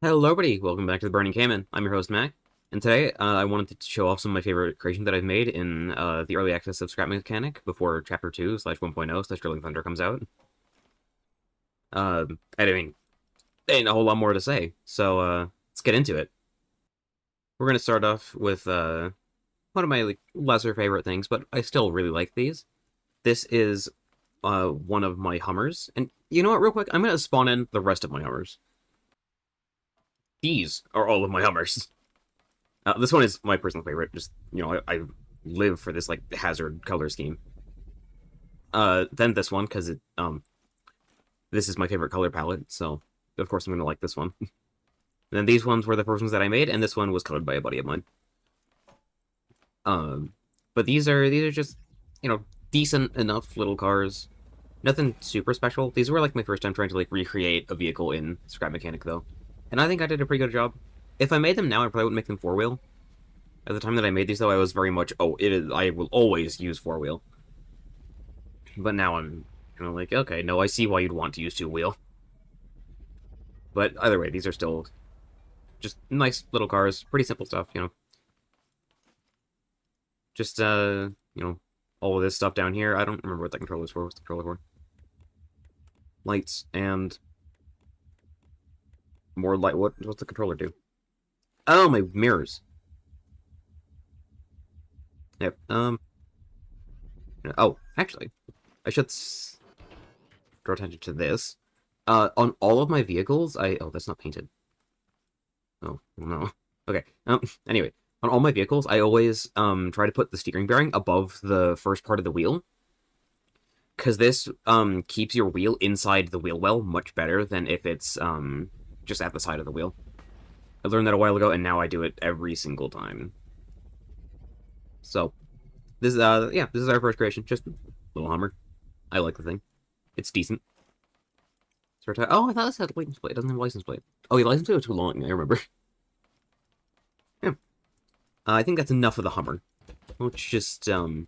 Hello, everybody. Welcome back to the Burning Cayman. I'm your host, Mac, and today I wanted to show off some of my favorite creations that I've made in the early access of Scrap Mechanic before Chapter 2/1.0/Drilling Thunder comes out. I mean, ain't a whole lot more to say, so let's get into it. We're gonna start off with one of my lesser favorite things, but I still really like these. This is one of my Hummers, and you know what? Real quick, I'm gonna spawn in the rest of my Hummers. These are all of my Hummers. This one is my personal favorite. Just, I live for this, like, hazard color scheme. Then this one, because this is my favorite color palette, so of course I'm going to like this one. Then these ones were the first ones that I made, and this one was colored by a buddy of mine. But these are just, decent enough little cars. Nothing super special. These were, like, my first time trying to, like, recreate a vehicle in Scrap Mechanic, though. And I think I did a pretty good job. If I made them now, I probably wouldn't make them four-wheel. At the time that I made these, though, I was very much, I will always use four-wheel. But now I'm kind of like, okay, no, I see why you'd want to use two-wheel. But either way, these are still just nice little cars. Pretty simple stuff, Just, all of this stuff down here. I don't remember what the controller's for. What's the controller for? Lights and more light. What's the controller do? Oh, my mirrors. Yep. Oh, actually, I should draw attention to this. On all of my vehicles, oh, that's not painted. Oh, no. Okay. Anyway, on all my vehicles, I always try to put the steering bearing above the first part of the wheel, because this keeps your wheel inside the wheel well much better than if it's just at the side of the wheel. I learned that a while ago, and now I do it every single time. So, this is this is our first creation. Just a little Hummer. I like the thing. It's decent. Oh, I thought this had a license plate. It doesn't have a license plate. Oh, the license plate was too long. I remember. Yeah. I think that's enough of the Hummer. Let's just do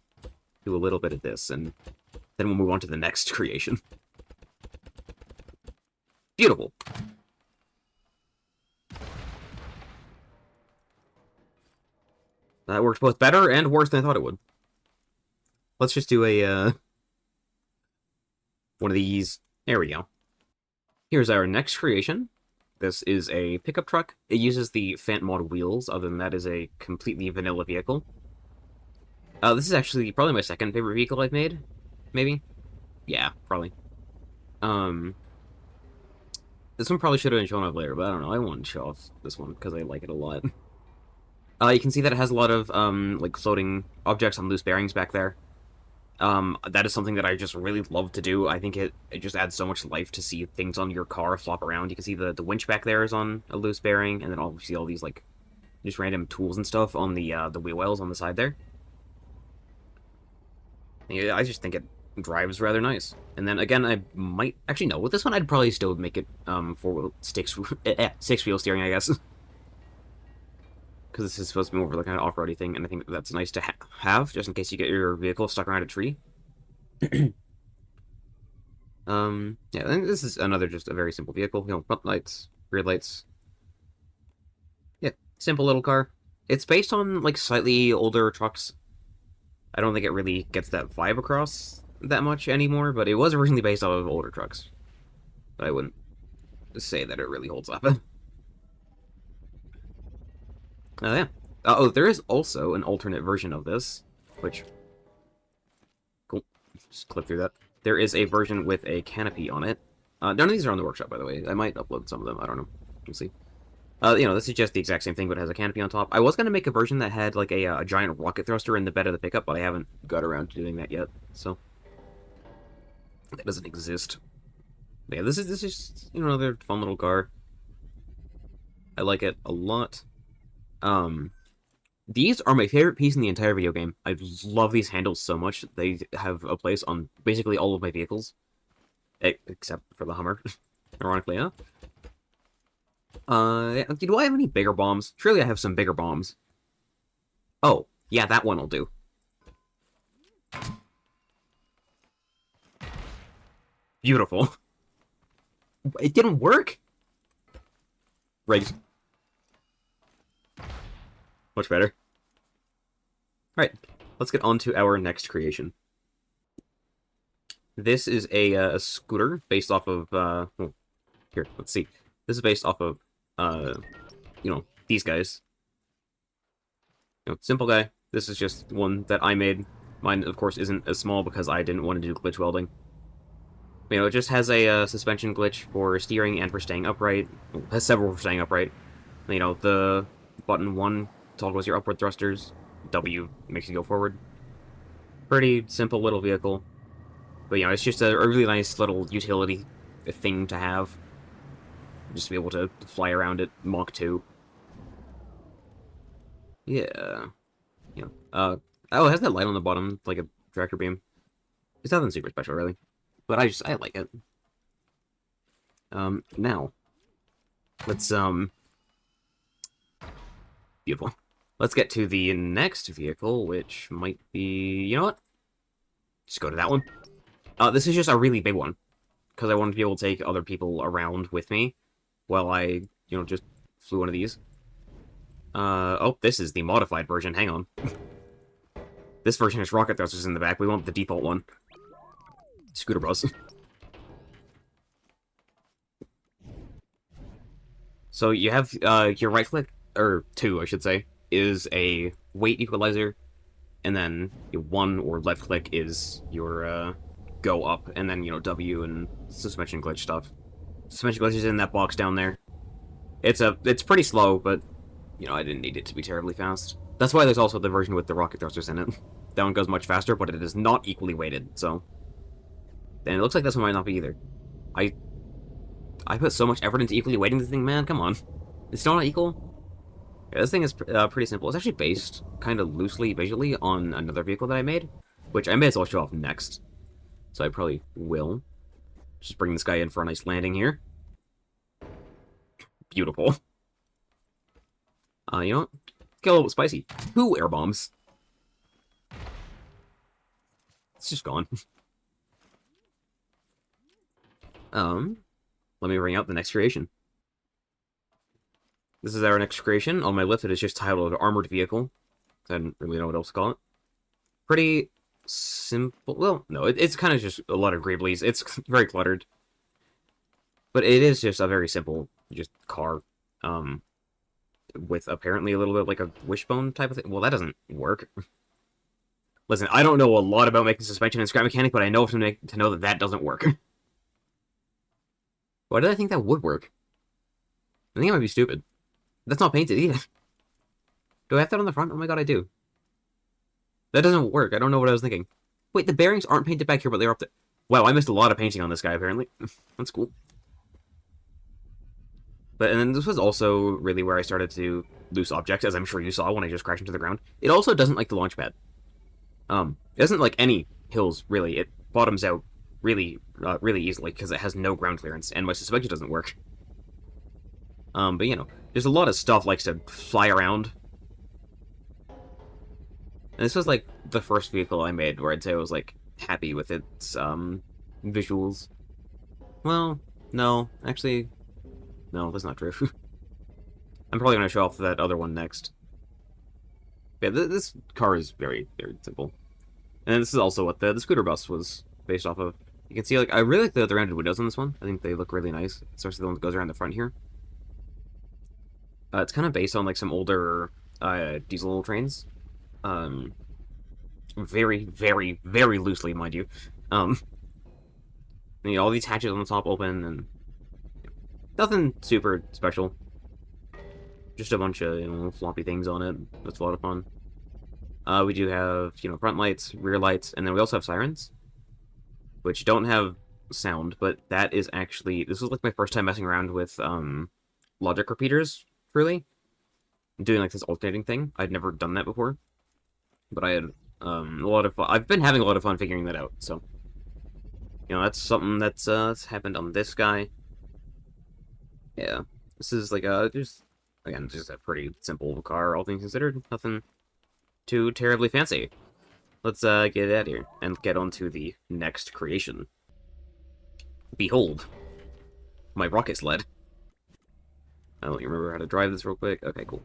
a little bit of this, and then we'll move on to the next creation. Beautiful. That worked both better and worse than I thought it would. Let's just do a one of these. There we go. Here's our next creation. This is a pickup truck. It uses the Fant mod wheels. Other than that, is a completely vanilla vehicle. This is actually probably my second favorite vehicle I've made. Maybe? Yeah, probably. This one probably should have been shown off later, but I don't know. I want to show off this one because I like it a lot. You can see that it has a lot of, like, floating objects on loose bearings back there. That is something that I just really love to do. I think it just adds so much life to see things on your car flop around. You can see the winch back there is on a loose bearing, and then obviously all these, like, just random tools and stuff on the wheel wells on the side there. Yeah, I just think it drives rather nice. And then, again, I might... Actually, no, with this one, I'd probably still make it, four-wheel... six-wheel steering, I guess. Because this is supposed to be more of, like, kind of off-roady thing, and I think that's nice to have, just in case you get your vehicle stuck around a tree. Yeah, and this is another just a very simple vehicle. Front lights, rear lights. Yeah, simple little car. It's based on, like, slightly older trucks. I don't think it really gets that vibe across that much anymore, but it was originally based off of older trucks. But I wouldn't say that it really holds up. Oh, yeah. Oh, there is also an alternate version of this, which... Cool. Just click through that. There is a version with a canopy on it. None of these are on the workshop, by the way. I might upload some of them. I don't know. We'll see. This is just the exact same thing, but it has a canopy on top. I was going to make a version that had, like, a giant rocket thruster in the bed of the pickup, but I haven't got around to doing that yet, so... That doesn't exist. But yeah, this is just, another fun little car. I like it a lot. These are my favorite piece in the entire video game. I love these handles so much. They have a place on basically all of my vehicles. Except for the Hummer. Ironically, huh? Do I have any bigger bombs? Surely I have some bigger bombs. Oh, yeah, that one will do. Beautiful. It didn't work? Right. Much better. Alright, let's get on to our next creation. This is a scooter based off of, well, here, let's see. This is based off of, these guys. Simple guy. This is just one that I made. Mine, of course, isn't as small because I didn't want to do glitch welding. It just has a suspension glitch for steering and for staying upright. Well, it has several for staying upright. The button 1 toggles your upward thrusters. W makes you go forward. Pretty simple little vehicle. But, it's just a really nice little utility thing to have. Just to be able to fly around it Mach 2. Yeah. Oh, it has that light on the bottom, like a tractor beam. It's nothing super special, really. But I like it. Now. Let's, beautiful. Let's get to the next vehicle, which might be... You know what? Just go to that one. This is just a really big one. Because I wanted to be able to take other people around with me while I, just flew one of these. Oh, this is the modified version. Hang on. This version has rocket thrusters in the back. We want the default one. Scooter bus. So you have, your right click, or 2, I should say, is a weight equalizer, and then your 1 or left click is your, go up, and then, W and suspension glitch stuff. Suspension glitch is in that box down there. It's pretty slow, but, I didn't need it to be terribly fast. That's why there's also the version with the rocket thrusters in it. That one goes much faster, but it is not equally weighted, so... And it looks like this one might not be either. I put so much effort into equally weighting the thing, man, come on. It's still not equal? Yeah, this thing is pretty simple. It's actually based, kind of loosely, visually, on another vehicle that I made, which I may as well show off next. So I probably will. Just bring this guy in for a nice landing here. Beautiful. You know what? Get a little bit spicy. 2 air bombs. It's just gone. Let me bring out the next creation. This is our next creation. On my list, it is just titled Armored Vehicle. I didn't really know what else to call it. Pretty simple. Well, no, it's kind of just a lot of greeblies. It's very cluttered. But it is just a very simple, just car. With apparently a little bit like a wishbone type of thing. Well, that doesn't work. Listen, I don't know a lot about making suspension and scrap mechanic, but I know to know that that doesn't work. Why did I think that would work? I think it might be stupid. That's not painted either. Do I have that on the front? Oh my god, I do. That doesn't work. I don't know what I was thinking. Wait, the bearings aren't painted back here, but they're up there. Wow, I missed a lot of painting on this guy, apparently. That's cool. And then this was also really where I started to lose objects, as I'm sure you saw when I just crashed into the ground. It also doesn't like the launch pad. It doesn't like any hills, really. It bottoms out really easily, because it has no ground clearance, and my suspension doesn't work. But there's a lot of stuff likes to fly around. And this was, like, the first vehicle I made where I'd say I was, like, happy with its, visuals. Well, no, actually, no, that's not true. I'm probably going to show off that other one next. Yeah, this car is very, very simple. And this is also what the scooter bus was based off of. You can see, like, I really like the rounded windows on this one. I think they look really nice, especially the one that goes around the front here. It's kind of based on, like, some older diesel trains. Very, very, very loosely, mind you. All these hatches on the top open, and nothing super special. Just a bunch of, floppy things on it. That's a lot of fun. We do have, front lights, rear lights, and then we also have sirens, which don't have sound, but that is actually... This was, like, my first time messing around with, logic repeaters, really. Doing, like, this alternating thing. I'd never done that before. But I had, a lot of fun. I've been having a lot of fun figuring that out, so... that's something that's happened on this guy. Yeah. This is, like, again, just a pretty simple car, all things considered. Nothing too terribly fancy. Let's get out of here and get on to the next creation. Behold, my rocket sled. I don't remember how to drive this real quick. Okay, cool.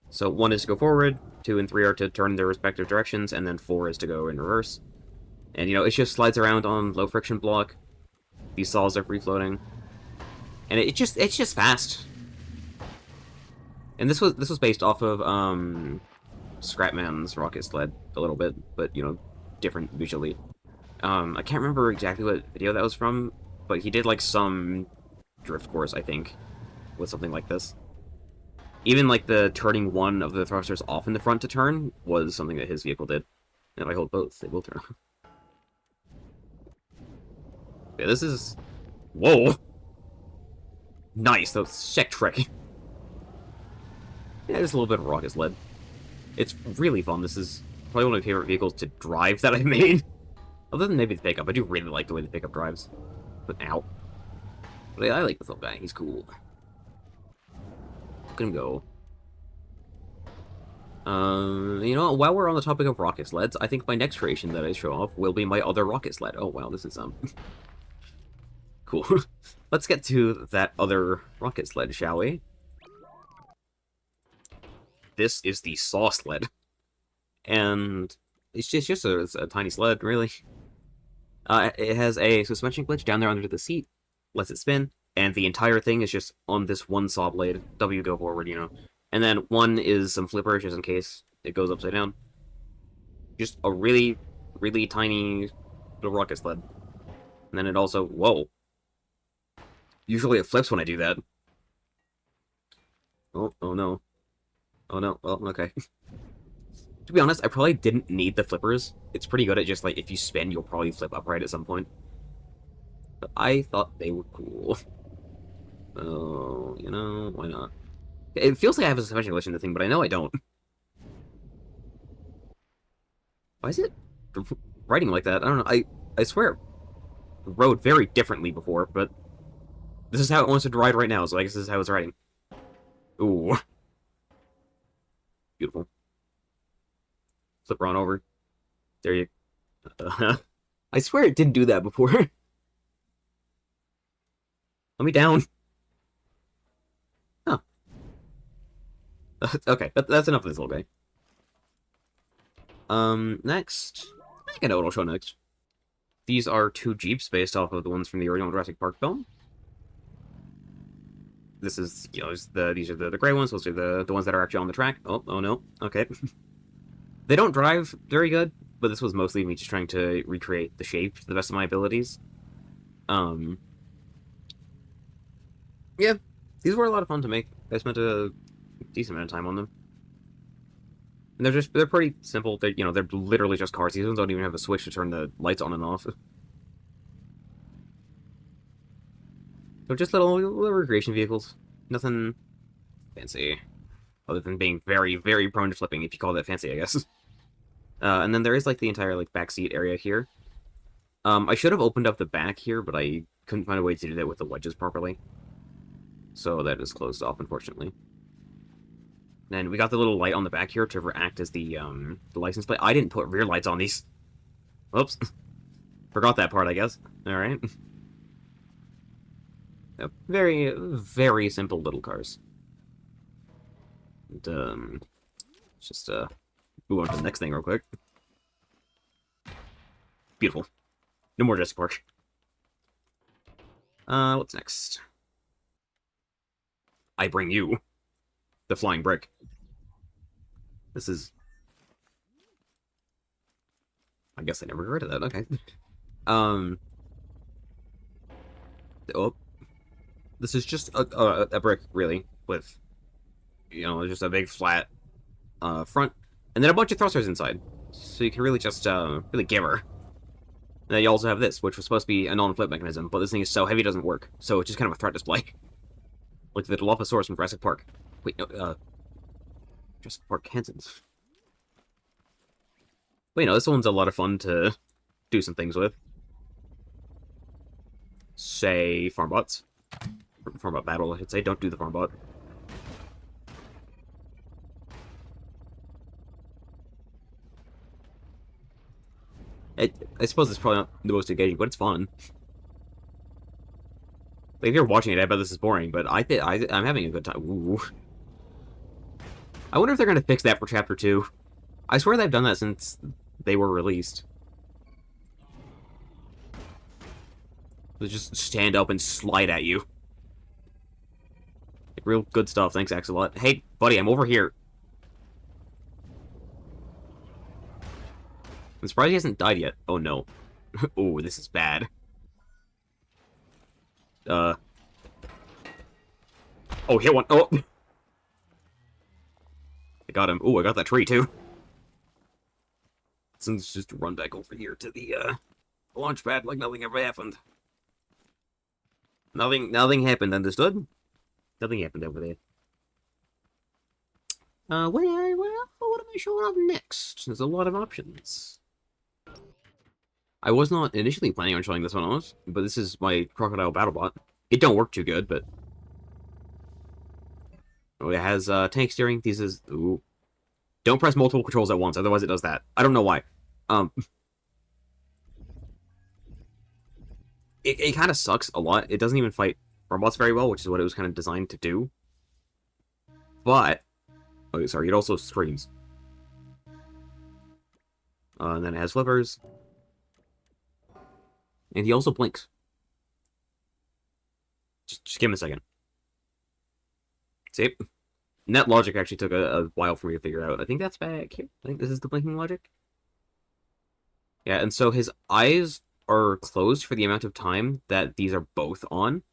So 1 is to go forward, 2 and 3 are to turn in their respective directions, and then 4 is to go in reverse. And, you know, it just slides around on low friction block. These saws are free-floating. And it's just fast. And this was based off of, Scrapman's Rocket Sled a little bit, but, you know, different visually. I can't remember exactly what video that was from, but he did, like, some drift course, I think, with something like this. Even, like, the turning one of the thrusters off in the front to turn was something that his vehicle did. And if I hold both, they will turn off. Yeah, this is... Whoa! Nice, that was sick trick. Yeah, just a little bit of Rocket Sled. It's really fun. This is probably one of my favorite vehicles to drive that I've made. Other than maybe the pickup. I do really like the way the pickup drives. But ow. But I like this little guy. He's cool. Look at him go. You know, while we're on the topic of rocket sleds, I think my next creation that I show off will be my other rocket sled. Oh, wow, this is, cool. Let's get to that other rocket sled, shall we? This is the saw sled. And it's a tiny sled, really. It has a suspension glitch down there under the seat, lets it spin, and the entire thing is just on this one saw blade. W go forward, you know. And then 1 is some flippers, just in case it goes upside down. Just a really, really tiny little rocket sled. And then it also... Whoa. Usually it flips when I do that. Oh no. Oh no, well, okay. To be honest, I probably didn't need the flippers. It's pretty good at just, like, if you spin, you'll probably flip upright at some point. But I thought they were cool. Oh, you know, why not? It feels like I have a suspension glitch in the thing, but I know I don't. Why is it writing like that? I don't know. I swear it rode very differently before, but this is how it wants to ride right now, so I guess this is how it's writing. Ooh. Beautiful. Flip on over. There you... I swear it didn't do that before. Let me down. Huh. Okay, that's enough of this little guy. Next... I think I know what I'll show next. These are 2 Jeeps based off of the ones from the original Jurassic Park film. This is, you know, these are the gray ones. Those are the ones that are actually on the track. Oh no. Okay. They don't drive very good, but this was mostly me just trying to recreate the shape to the best of my abilities. Yeah, these were a lot of fun to make. I spent a decent amount of time on them. And they're pretty simple. They're literally just cars. These ones don't even have a switch to turn the lights on and off. They're just little recreation vehicles. Nothing fancy. Other than being very, very prone to flipping, if you call that fancy, I guess. And then there is, like, the entire, like, backseat area here. I should have opened up the back here, but I couldn't find a way to do that with the wedges properly. So that is closed off, unfortunately. And we got the little light on the back here to act as the license plate. I didn't put rear lights on these. Whoops. Forgot that part, I guess. Alright. Very, very simple little cars. And, just, move on to the next thing real quick. Beautiful. No more Jurassic Park. What's next? I bring you the flying brick. This is... I guess I never heard of that, okay. Oh. This is just a brick, really, with, you know, just a big flat front, and then a bunch of thrusters inside. So you can really just, really give her. And then you also have this, which was supposed to be a non-flip mechanism, but this thing is so heavy it doesn't work, so it's just kind of a threat display. Like the Dilophosaurus from Jurassic Park. Wait, no, Jurassic Park Kansans. But, you know, this one's a lot of fun to do some things with. Say, Farmbots. Farmbot battle, I should say. Don't do the Farmbot. I suppose it's probably not the most engaging, but it's fun. Like, if you're watching it, I bet this is boring, but I'm having a good time. Ooh. I wonder if they're gonna fix that for Chapter 2. I swear they've done that since they were released. They just stand up and slide at you. Like, real good stuff. Thanks, Axelot. Hey, buddy, I'm over here. I'm surprised he hasn't died yet. Oh, no. Oh, this is bad. Oh, hit one. Oh! I got him. Oh, I got that tree, too. So let's just run back over here to the, launch pad like nothing ever happened. Nothing happened, understood? Nothing happened over there. Well, what am I showing off next? There's a lot of options. I was not initially planning on showing this one off, but this is my Crocodile battlebot. It don't work too good, but... Oh, it has, tank steering. This is... Ooh. Don't press multiple controls at once, otherwise it does that. I don't know why. It kind of sucks a lot. It doesn't even fight robots very well, which is what it was kind of designed to do. But... Oh, sorry, it also screams. And then it has flippers. And he also blinks. Just give him a second. See? Net logic actually took a while for me to figure out. I think that's back here. I think this is the blinking logic. Yeah, and so his eyes are closed for the amount of time that these are both on.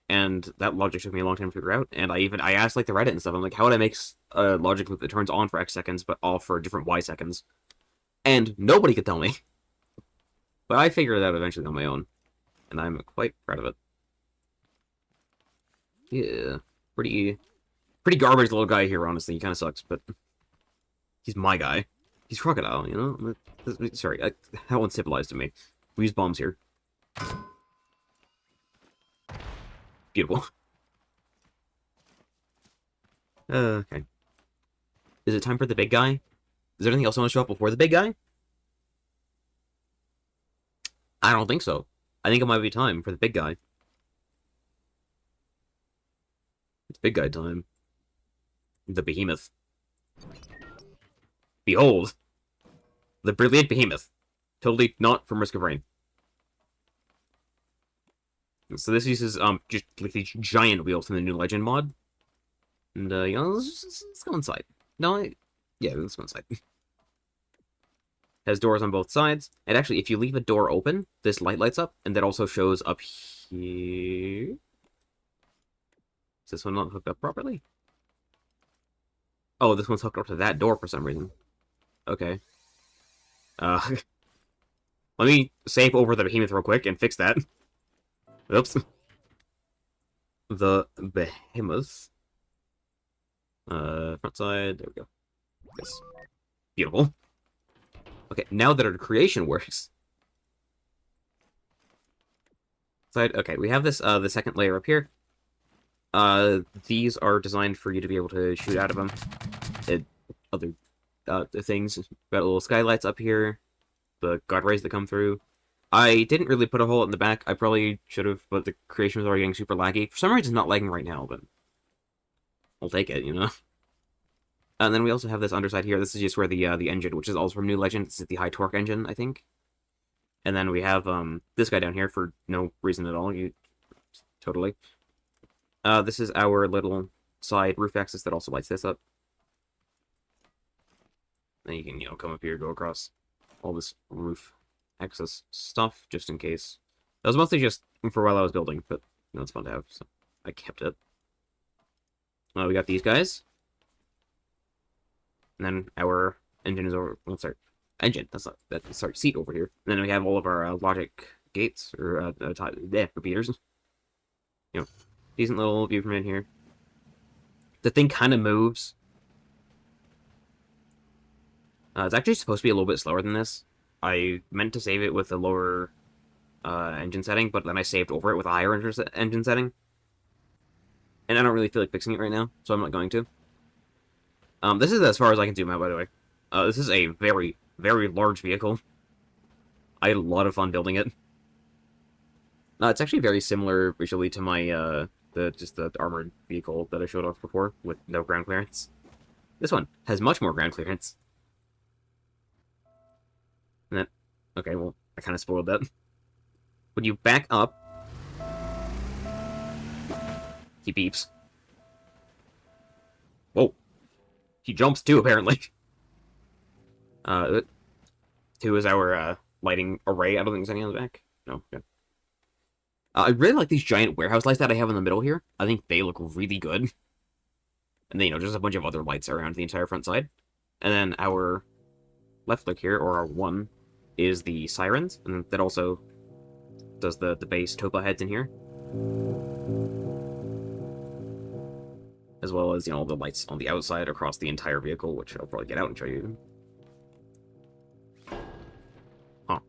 And that logic took me a long time to figure out. And I asked like the Reddit and stuff. I'm like, how would I make a logic loop that turns on for X seconds but off for different Y seconds? And nobody could tell me. But I figured it out eventually on my own. And I'm quite proud of it. Yeah. Pretty garbage little guy here, honestly. He kind of sucks, but... He's my guy. He's Crocodile, you know? Sorry, that one's civilized to me. We use bombs here. Beautiful. Okay. Is it time for the big guy? Is there anything else I want to show up before the big guy? I don't think so. I think it might be time for the big guy. It's big guy time. The Behemoth. Behold! The brilliant Behemoth. Totally not from Risk of Rain. So this uses, just like these giant wheels from the New Legend mod. And, you know, let's go inside. No, yeah, let's go inside. Has doors on both sides. And actually, if you leave a door open, this light lights up, and that also shows up here. Is this one not hooked up properly? Oh, this one's hooked up to that door for some reason. Okay. Let me save over the Behemoth real quick and fix that. Oops. The Behemoth. Front side. There we go. Yes. Beautiful. Okay, now that our creation works. Side. Okay, we have this, the second layer up here. These are designed for you to be able to shoot out of them. Other things. Got little skylights up here. The guard rays that come through. I didn't really put a hole in the back. I probably should have, but the creation was already getting super laggy. For some reason, it's not lagging right now, but I'll take it, you know? And then we also have this underside here. This is just where the engine, which is also from New Legend. This is the high torque engine, I think. And then we have this guy down here for no reason at all. Totally. This is our little side roof access that also lights this up. Then you can, you know, come up here, go across all this roof access stuff, just in case. That was mostly just for while I was building, but, you know, it's fun to have, so I kept it. We got these guys. And then our engine is over. Well, sorry, engine. Sorry, seat over here. And then we have all of our logic gates or repeaters. You know, decent little view from in here. The thing kind of moves. It's actually supposed to be a little bit slower than this. I meant to save it with a lower engine setting, but then I saved over it with a higher engine setting. And I don't really feel like fixing it right now, so I'm not going to. This is as far as I can zoom out, by the way. This is a very, very large vehicle. I had a lot of fun building it. No, it's actually very similar visually to my the armored vehicle that I showed off before with no ground clearance. This one has much more ground clearance. And then, okay, well, I kind of spoiled that. When you back up, he beeps. Whoa, he jumps too apparently. Uh, two is our lighting array. I don't think there's any on the back. No. Yeah. I really like these giant warehouse lights that I have in the middle here. I think they look really good. And then, just a bunch of other lights around the entire front side. And then our left look here, or our one, is the sirens. And that also does the base Topa heads in here. As well as, all the lights on the outside across the entire vehicle, which I'll probably get out and show you. Huh.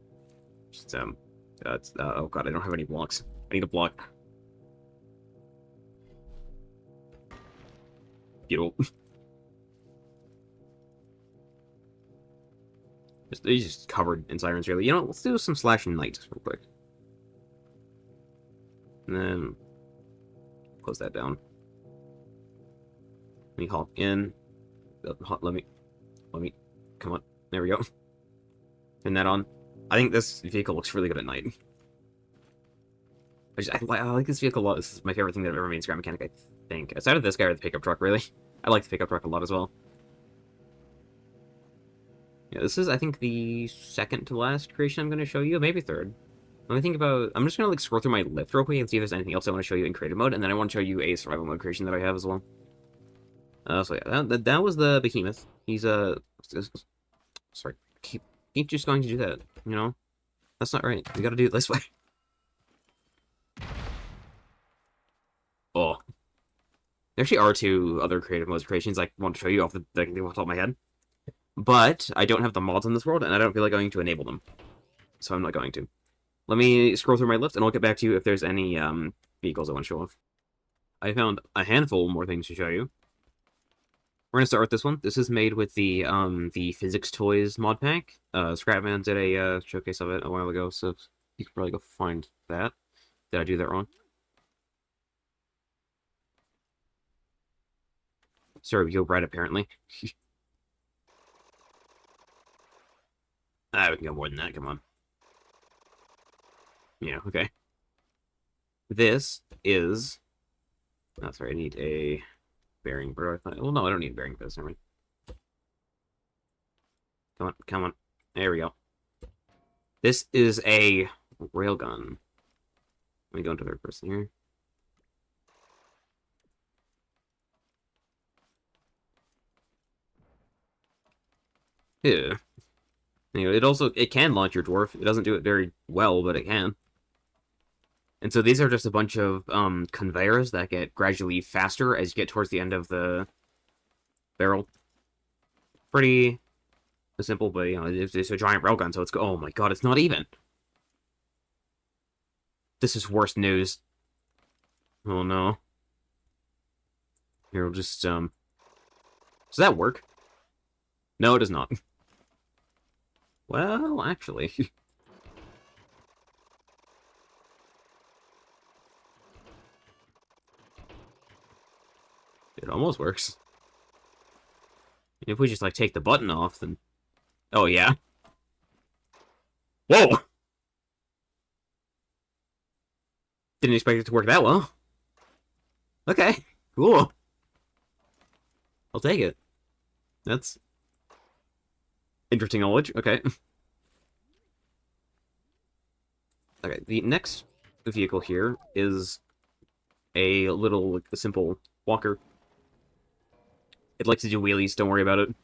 Just, oh god, I don't have any blocks. I need a block. Beautiful. He's just covered in sirens, really. Let's do some slash and night real quick. And then close that down. Let me hop in. Let me, come on. There we go. Turn that on. I think this vehicle looks really good at night. I like this vehicle a lot. This is my favorite thing that I've ever made in Scrap Mechanic, I think. Aside of this guy or the pickup truck, really. I like the pickup truck a lot as well. Yeah, this is, I think, the second to last creation I'm going to show you. Maybe third. Let me think about... I'm just going to, scroll through my list real quick and see if there's anything else I want to show you in creative mode, and then I want to show you a survival mode creation that I have as well. So yeah, that was the Behemoth. He's, sorry. Keep just going to do that, That's not right. We gotta do it this way. Oh. There actually are two other creative modes creations I want to show you off the top of my head. But I don't have the mods in this world, and I don't feel like going to enable them. So I'm not going to. Let me scroll through my list, and I'll get back to you if there's any vehicles I want to show off. I found a handful more things to show you. We're going to start with this one. This is made with the Physics Toys mod pack. Scrapman did a showcase of it a while ago, so you can probably go find that. Did I do that wrong? Sorry, we go right, apparently. We can go more than that, come on. Yeah, okay. This is... Oh, sorry, I need a bearing. Where do I find it? Well, no, I don't need a bearing for this, never mind. Come on. There we go. This is a railgun. Let me go into third person here. Yeah. It can launch your dwarf. It doesn't do it very well, but it can. And so these are just a bunch of conveyors that get gradually faster as you get towards the end of the barrel. Pretty simple, but it's a giant railgun, so oh my god, it's not even. This is worst news. Oh no. Here, we'll just does that work? No, it does not. Well, actually. It almost works. If we just, take the button off, then... Oh, yeah. Whoa! Didn't expect it to work that well. Okay, cool. I'll take it. That's... interesting knowledge. Okay. Okay, the next vehicle here is a little, a simple walker. It likes to do wheelies, don't worry about it.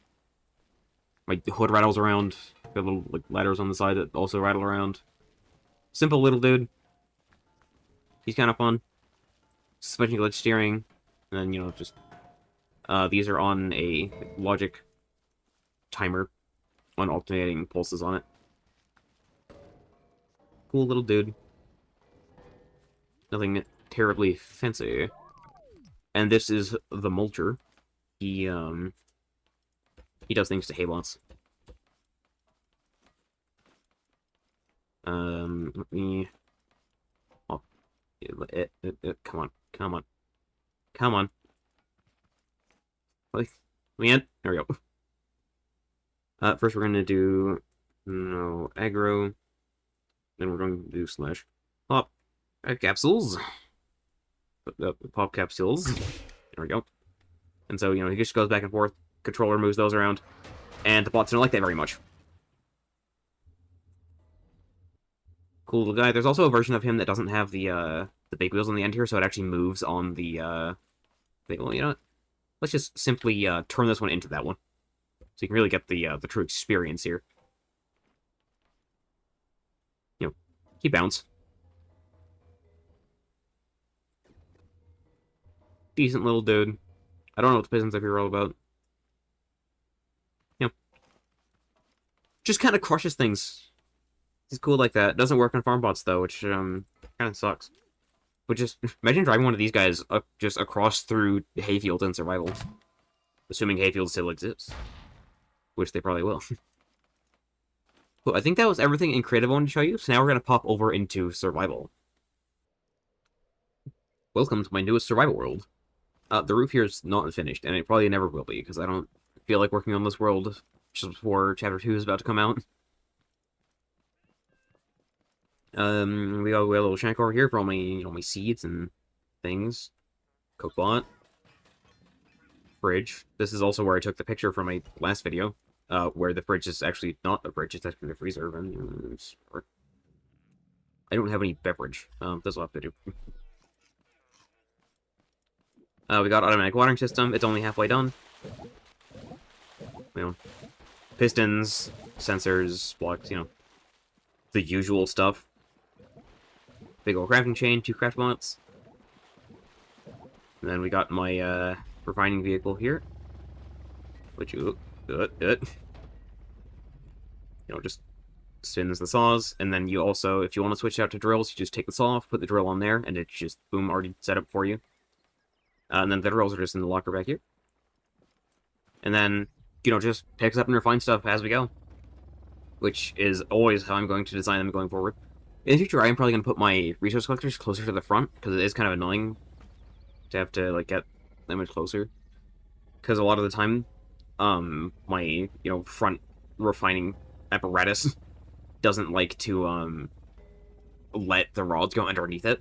My hood rattles around. Got little ladders on the side that also rattle around. Simple little dude. He's kind of fun. Suspension glitch steering. And then, just... these are on a logic timer. On alternating pulses on it. Cool little dude. Nothing terribly fancy. And this is the Mulcher. He does things to haylots. Let me hop Come on, come on, come on. Let me in. There we go. First we're gonna do no aggro. Then we're going to do slash pop capsules. Pop capsules. There we go. And so, he just goes back and forth. Controller moves those around. And the bots don't like that very much. Cool little guy. There's also a version of him that doesn't have the big wheels on the end here, so it actually moves on the thing. Well, you know what? Let's just simply turn this one into that one. So you can really get the true experience here. He bounce. Decent little dude. I don't know what the Pistons are all about. Just kind of crushes things. He's cool like that. Doesn't work on farm bots though, which kind of sucks. But just imagine driving one of these guys just across through hayfields in survival, assuming hayfields still exist, which they probably will. Well, I think that was everything in creative I wanted to show you. So now we're gonna pop over into survival. Welcome to my newest survival world. The roof here is not finished, and it probably never will be because I don't feel like working on this world just before Chapter 2 is about to come out. We got a little shank over here for all my, my seeds and things. Cookbot. Fridge. This is also where I took the picture from my last video, where the fridge is actually not a fridge, it's actually the freezer. I don't have any beverage. This will have to do. We got automatic watering system. It's only halfway done. Pistons, sensors, blocks, the usual stuff. Big old crafting chain, 2 craft bots. And then we got my refining vehicle here, which just spins the saws. And then you also, if you want to switch out to drills, you just take the saw off, put the drill on there, and it's just boom, already set up for you. And then the drills are just in the locker back here. And then, just picks up and refine stuff as we go, which is always how I'm going to design them going forward. In the future, I am probably going to put my resource collectors closer to the front, because it is kind of annoying to have to, get that much closer. Because a lot of the time, my, front refining apparatus doesn't like to, let the rods go underneath it.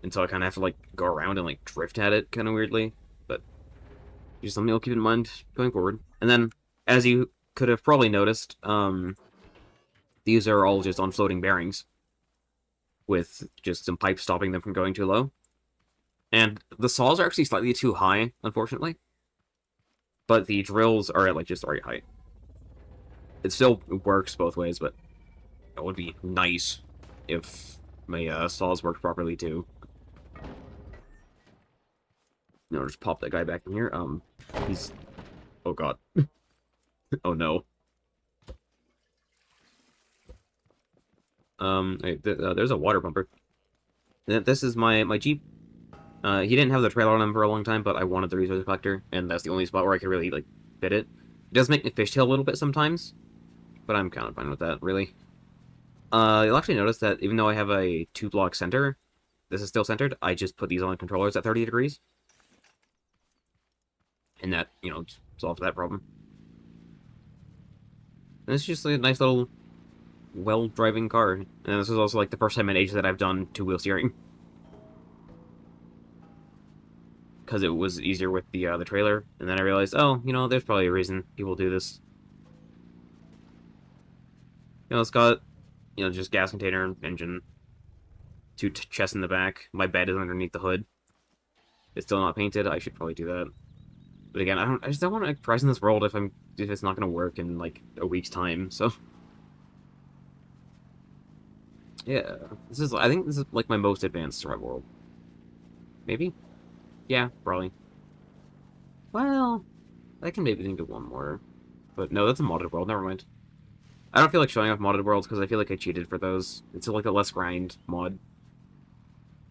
And so I kind of have to, go around and, drift at it kind of weirdly. But just something I'll keep in mind going forward. And then, as you could have probably noticed, these are all just on floating bearings, with just some pipes stopping them from going too low. And the saws are actually slightly too high, unfortunately. But the drills are at, just the right height. It still works both ways, but it would be nice if my saws worked properly, too. Just pop that guy back in here. He's... Oh, God. Oh, no. There's a water pumper. This is my Jeep. He didn't have the trailer on him for a long time, but I wanted the resource collector, and that's the only spot where I could really, fit it. It does make me fishtail a little bit sometimes, but I'm kind of fine with that, really. You'll actually notice that even though I have a 2-block center, this is still centered, I just put these on controllers at 30 degrees. And that, solves that problem. And it's just a nice little well-driving car. And this is also, the first time in ages that I've done 2-wheel steering. Because it was easier with the trailer. And then I realized, oh, there's probably a reason people do this. It's got, just gas container, engine, 2 chests in the back. My bed is underneath the hood. It's still not painted. I should probably do that. But again, I just don't want to price in this world if it's not going to work in, a week's time, so... Yeah, I think this is, my most advanced survival world. Maybe? Yeah, probably. Well, I can maybe think of one more. But no, that's a modded world, never mind. I don't feel like showing off modded worlds because I feel like I cheated for those. It's a less grind mod.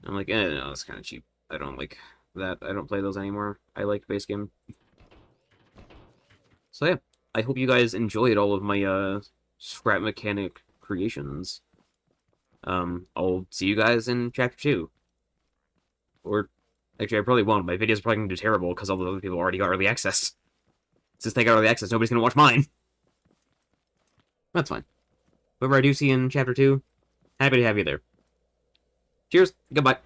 I'm no, that's kind of cheap. I don't like that. I don't play those anymore. I like base game. So yeah, I hope you guys enjoyed all of my scrap mechanic creations. I'll see you guys in Chapter 2. Or, actually, I probably won't. My video's probably going to do terrible because all the other people already got early access. Since they got early access, nobody's going to watch mine. That's fine. Whoever I do see in Chapter 2, happy to have you there. Cheers. Goodbye.